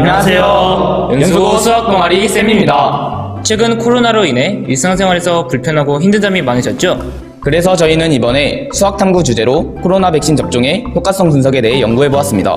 안녕하세요. 연수고 수학 동아리 쌤입니다. 최근 코로나로 인해 일상생활에서 불편하고 힘든 점이 많으셨죠? 그래서 저희는 이번에 수학 탐구 주제로 코로나 백신 접종의 효과성 분석에 대해 연구해 보았습니다.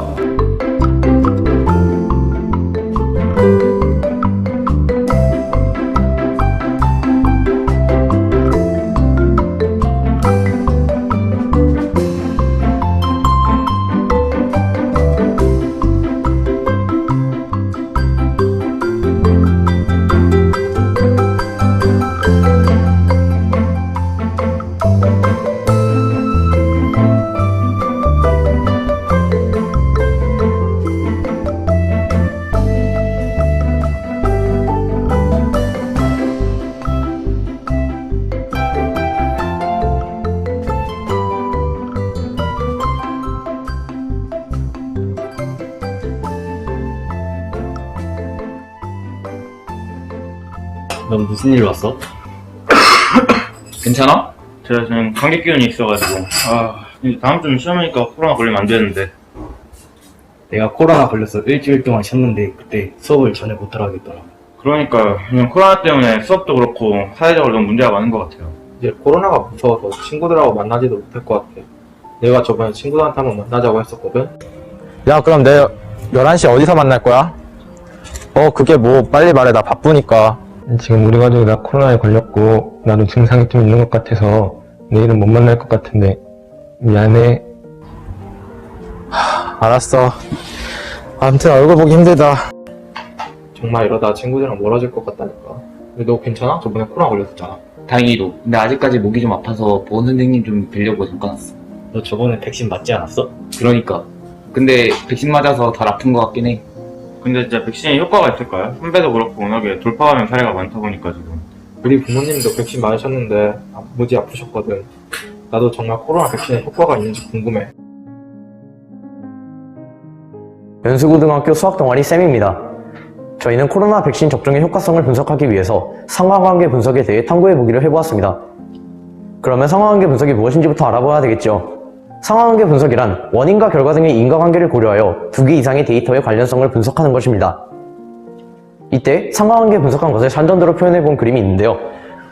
넌 무슨 일 왔어? 괜찮아? 제가 지금 감기 기운이 있어가지고 이제 다음 주는 시험이니까 코로나 걸리면 안 되는데. 내가 코로나 걸려서 일주일 동안 쉬었는데 그때 수업을 전혀 못 들어가겠더라. 그러니까 그냥 코로나 때문에 수업도 그렇고 사회적으로 좀 문제가 많은 것 같아요. 이제 코로나가 무서워서 친구들하고 만나지도 못할 것 같아. 내가 저번에 친구들한테 한번 만나자고 했었거든? 야, 그럼 내일 11시 어디서 만날 거야? 그게 뭐 빨리 말해. 나 바쁘니까. 지금 우리 가족이 다 코로나에 걸렸고 나도 증상이 좀 있는 것 같아서 내일은 못 만날 것 같은데 미안해. 알았어. 아무튼 얼굴 보기 힘들다. 정말 이러다 친구들이랑 멀어질 것 같다니까. 근데 너 괜찮아? 저번에 코로나 걸렸었잖아. 다행히도. 근데 아직까지 목이 좀 아파서 보건 선생님 좀 뵈려고 잠깐 왔어. 너 저번에 백신 맞지 않았어? 그러니까. 근데 백신 맞아서 덜 아픈 것 같긴 해. 근데 진짜 백신이 효과가 있을까요? 선배도 그렇고 워낙에 돌파 감염 사례가 많다 보니까 지금. 우리 부모님도 백신 맞으셨는데 무지 아프셨거든. 나도 정말 코로나 백신에 효과가 있는지 궁금해. 연수고등학교 수학 동아리 쌤입니다. 저희는 코로나 백신 접종의 효과성을 분석하기 위해서 상관관계 분석에 대해 탐구해 보기를 해보았습니다. 그러면 상관관계 분석이 무엇인지부터 알아봐야 되겠죠. 상관관계 분석이란 원인과 결과 등의 인과관계를 고려하여 두 개 이상의 데이터의 관련성을 분석하는 것입니다. 이때 상관관계 분석한 것을 산전도로 표현해 본 그림이 있는데요.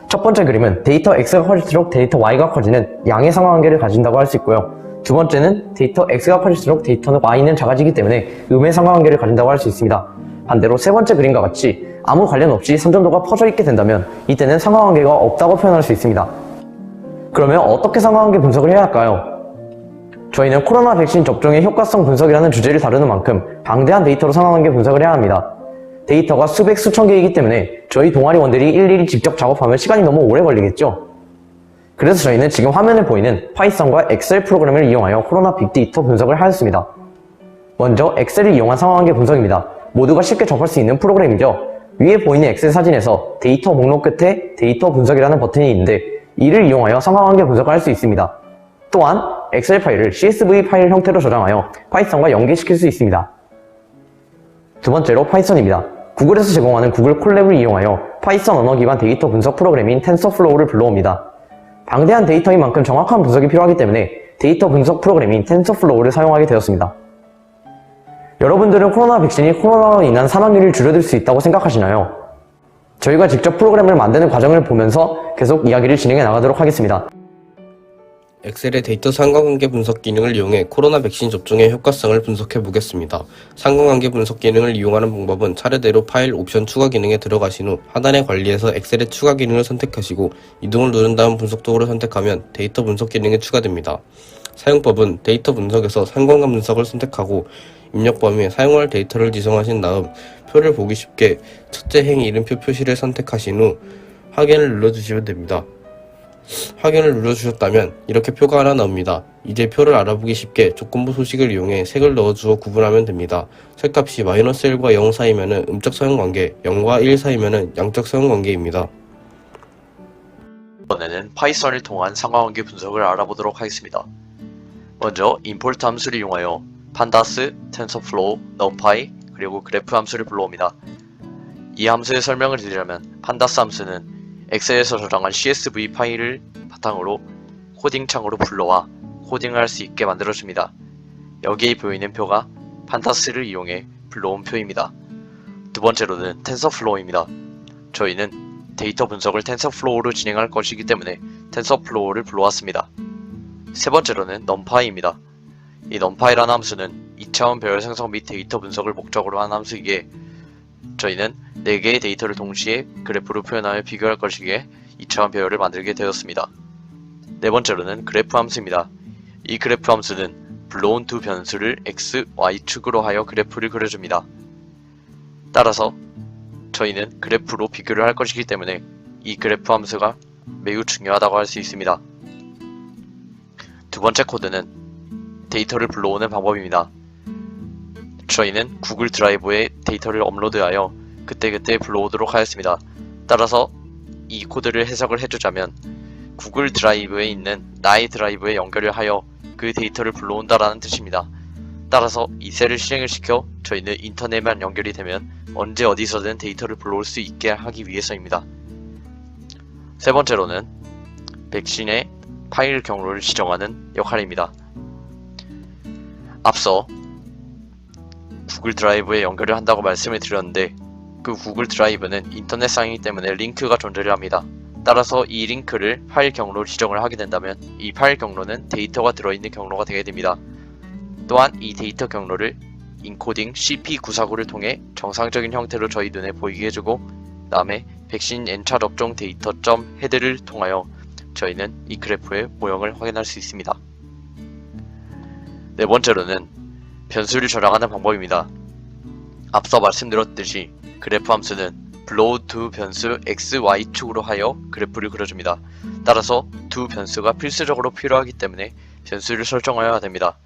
첫 번째 그림은 데이터 X가 커질수록 데이터 Y가 커지는 양의 상관관계를 가진다고 할 수 있고요. 두 번째는 데이터 X가 커질수록 데이터 Y는 작아지기 때문에 음의 상관관계를 가진다고 할 수 있습니다. 반대로 세 번째 그림과 같이 아무 관련 없이 산전도가 퍼져 있게 된다면 이때는 상관관계가 없다고 표현할 수 있습니다. 그러면 어떻게 상관관계 분석을 해야 할까요? 저희는 코로나 백신 접종의 효과성 분석이라는 주제를 다루는 만큼 방대한 데이터로 상관관계 분석을 해야 합니다. 데이터가 수백 수천 개이기 때문에 저희 동아리원들이 일일이 직접 작업하면 시간이 너무 오래 걸리겠죠? 그래서 저희는 지금 화면에 보이는 파이썬과 엑셀 프로그램을 이용하여 코로나 빅데이터 분석을 하였습니다. 먼저 엑셀을 이용한 상관관계 분석입니다. 모두가 쉽게 접할 수 있는 프로그램이죠. 위에 보이는 엑셀 사진에서 데이터 목록 끝에 데이터 분석이라는 버튼이 있는데 이를 이용하여 상관관계 분석을 할 수 있습니다. 또한 엑셀 파일을 CSV 파일 형태로 저장하여 파이썬과 연계시킬 수 있습니다. 두 번째로 파이썬입니다. 구글에서 제공하는 구글 콜랩을 이용하여 파이썬 언어 기반 데이터 분석 프로그램인 텐서플로우를 불러옵니다. 방대한 데이터인 만큼 정확한 분석이 필요하기 때문에 데이터 분석 프로그램인 텐서플로우를 사용하게 되었습니다. 여러분들은 코로나 백신이 코로나로 인한 사망률을 줄여들 수 있다고 생각하시나요? 저희가 직접 프로그램을 만드는 과정을 보면서 계속 이야기를 진행해 나가도록 하겠습니다. 엑셀의 데이터 상관관계 분석 기능을 이용해 코로나 백신 접종의 효과성을 분석해 보겠습니다. 상관관계 분석 기능을 이용하는 방법은 차례대로 파일 옵션 추가 기능에 들어가신 후 하단의 관리에서 엑셀의 추가 기능을 선택하시고 이동을 누른 다음 분석 도구를 선택하면 데이터 분석 기능이 추가됩니다. 사용법은 데이터 분석에서 상관관 분석을 선택하고 입력 범위에 사용할 데이터를 지정하신 다음 표를 보기 쉽게 첫째 행 이름표 표시를 선택하신 후 확인을 눌러주시면 됩니다. 확인을 눌러주셨다면 이렇게 표가 하나 나옵니다. 이제 표를 알아보기 쉽게 조건부 소식을 이용해 색을 넣어주어 구분하면 됩니다. 색값이 -1과 0 사이면 음적 사용관계, 0과 1 사이면 양적 사용관계입니다. 이번에는 파이썬을 통한 상관관계 분석을 알아보도록 하겠습니다. 먼저 import 함수를 이용하여 pandas, tensorflow, numpy, 그리고 greph 함수를 불러옵니다. 이 함수의 설명을 드리자면 pandas 함수는 엑셀에서 저장한 CSV 파일을 바탕으로 코딩 창으로 불러와 코딩을 할 수 있게 만들어줍니다. 여기에 보이는 표가 판다스를 이용해 불러온 표입니다. 두 번째로는 텐서플로우입니다. 저희는 데이터 분석을 텐서플로우로 진행할 것이기 때문에 텐서플로우를 불러왔습니다. 세 번째로는 numpy입니다. 이 numpy라는 함수는 2차원 배열 생성 및 데이터 분석을 목적으로 한 함수이기에 저희는 4개의 데이터를 동시에 그래프로 표현하여 비교할 것이기에 2차원 배열을 만들게 되었습니다. 네 번째로는 그래프 함수입니다. 이 그래프 함수는 불러온 두 변수를 x, y축으로 하여 그래프를 그려줍니다. 따라서 저희는 그래프로 비교를 할 것이기 때문에 이 그래프 함수가 매우 중요하다고 할 수 있습니다. 두 번째 코드는 데이터를 불러오는 방법입니다. 저희는 구글 드라이브에 데이터를 업로드하여 그때그때 불러오도록 하였습니다. 따라서 이 코드를 해석을 해주자면 구글 드라이브에 있는 나의 드라이브에 연결을 하여 그 데이터를 불러온다라는 뜻입니다. 따라서 이 셀을 실행을 시켜 저희는 인터넷만 연결이 되면 언제 어디서든 데이터를 불러올 수 있게 하기 위해서입니다. 세 번째로는 백신의 파일 경로를 지정하는 역할입니다. 앞서 구글 드라이브에 연결을 한다고 말씀을 드렸는데 그 구글 드라이브는 인터넷상이기 때문에 링크가 존재를 합니다. 따라서 이 링크를 파일 경로로 지정을 하게 된다면 이 파일 경로는 데이터가 들어있는 경로가 되게 됩니다. 또한 이 데이터 경로를 인코딩 CP949를 통해 정상적인 형태로 저희 눈에 보이게 해주고 다음에 백신 N차 접종 데이터 .head를 통하여 저희는 이 그래프의 모형을 확인할 수 있습니다. 네 번째로는 변수를 저장하는 방법입니다. 앞서 말씀드렸듯이 그래프 함수는 불러온 두 변수 x, y축으로 하여 그래프를 그려줍니다. 따라서 두 변수가 필수적으로 필요하기 때문에 변수를 설정하여야 됩니다.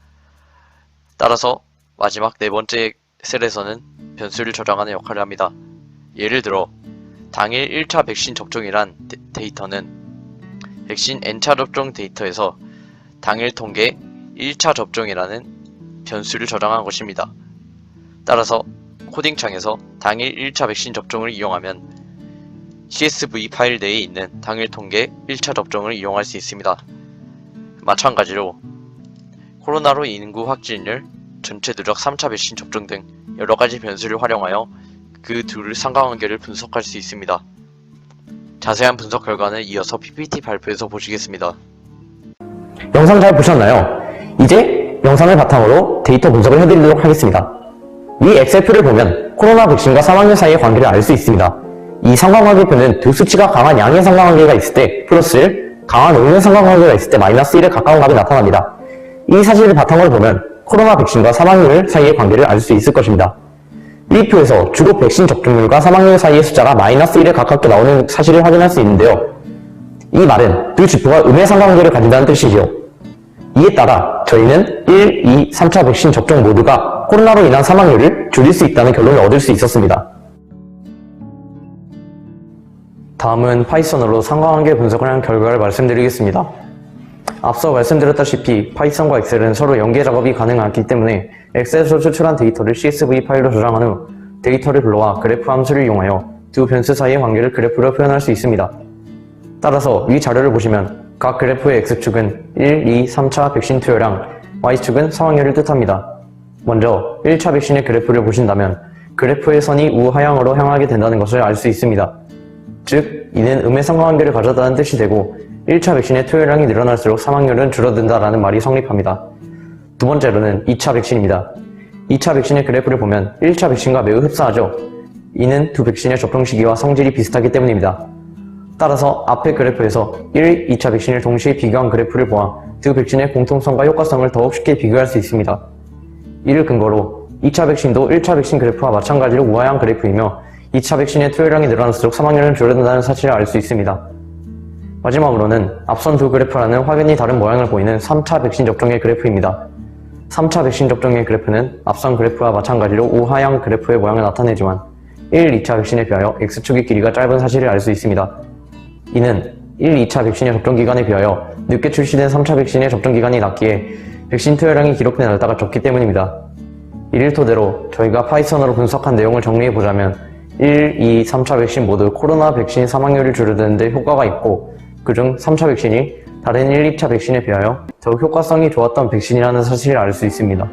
따라서 마지막 네 번째 셀에서는 변수를 저장하는 역할을 합니다. 예를 들어 당일 1차 백신 접종이란 데이터는 백신 N차 접종 데이터에서 당일 통계 1차 접종이라는 변수를 저장한 것입니다. 따라서 코딩창에서 당일 1차 백신 접종을 이용하면 CSV 파일 내에 있는 당일 통계 1차 접종을 이용할 수 있습니다. 마찬가지로 코로나로 인구 확진율, 전체 누적 3차 백신 접종 등 여러가지 변수를 활용하여 그 둘 상관관계를 분석할 수 있습니다. 자세한 분석 결과는 이어서 PPT 발표에서 보시겠습니다. 영상 잘 보셨나요? 이제 영상을 바탕으로 데이터 분석을 해드리도록 하겠습니다. 위 엑셀표를 보면 코로나 백신과 사망률 사이의 관계를 알 수 있습니다. 이 상관관계표는 두 수치가 강한 양의 상관관계가 있을 때 플러스 1, 강한 음의 상관관계가 있을 때 마이너스 1에 가까운 값이 나타납니다. 이 사실을 바탕으로 보면 코로나 백신과 사망률 사이의 관계를 알 수 있을 것입니다. 이 표에서 주로 백신 접종률과 사망률 사이의 숫자가 마이너스 1에 가깝게 나오는 사실을 확인할 수 있는데요. 이 말은 두 지표가 음의 상관관계를 가진다는 뜻이지요. 이에 따라 저희는 1, 2, 3차 백신 접종 모두가 코로나로 인한 사망률을 줄일 수 있다는 결론을 얻을 수 있었습니다. 다음은 파이썬으로 상관관계 분석을 한 결과를 말씀드리겠습니다. 앞서 말씀드렸다시피 파이썬과 엑셀은 서로 연계 작업이 가능하기 때문에 엑셀에서 추출한 데이터를 CSV 파일로 저장한 후 데이터를 불러와 그래프 함수를 이용하여 두 변수 사이의 관계를 그래프로 표현할 수 있습니다. 따라서 위 자료를 보시면 각 그래프의 X축은 1, 2, 3차 백신 투여량, Y축은 사망률을 뜻합니다. 먼저 1차 백신의 그래프를 보신다면 그래프의 선이 우하향으로 향하게 된다는 것을 알 수 있습니다. 즉, 이는 음의 상관관계를 가졌다는 뜻이 되고 1차 백신의 투여량이 늘어날수록 사망률은 줄어든다라는 말이 성립합니다. 두 번째로는 2차 백신입니다. 2차 백신의 그래프를 보면 1차 백신과 매우 흡사하죠. 이는 두 백신의 접종 시기와 성질이 비슷하기 때문입니다. 따라서 앞의 그래프에서 1, 2차 백신을 동시에 비교한 그래프를 보아 두 백신의 공통성과 효과성을 더욱 쉽게 비교할 수 있습니다. 이를 근거로 2차 백신도 1차 백신 그래프와 마찬가지로 우하향 그래프이며 2차 백신의 투여량이 늘어날수록 사망률은 줄어든다는 사실을 알 수 있습니다. 마지막으로는 앞선 두 그래프와는 확연히 다른 모양을 보이는 3차 백신 접종의 그래프입니다. 3차 백신 접종의 그래프는 앞선 그래프와 마찬가지로 우하향 그래프의 모양을 나타내지만 1, 2차 백신에 비하여 X축의 길이가 짧은 사실을 알 수 있습니다. 이는 1, 2차 백신의 접종기간에 비하여 늦게 출시된 3차 백신의 접종기간이 낮기에 백신 투여량이 기록된 알타가 적기 때문입니다. 이를 토대로 저희가 파이썬으로 분석한 내용을 정리해보자면 1, 2, 3차 백신 모두 코로나 백신 사망률을 줄이는 데 효과가 있고 그중 3차 백신이 다른 1, 2차 백신에 비하여 더욱 효과성이 좋았던 백신이라는 사실을 알 수 있습니다.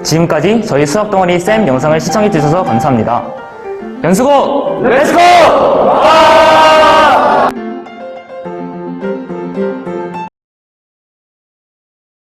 지금까지 저희 수학 동아리 쌤 영상을 시청해 주셔서 감사합니다. 연수고 렛츠고!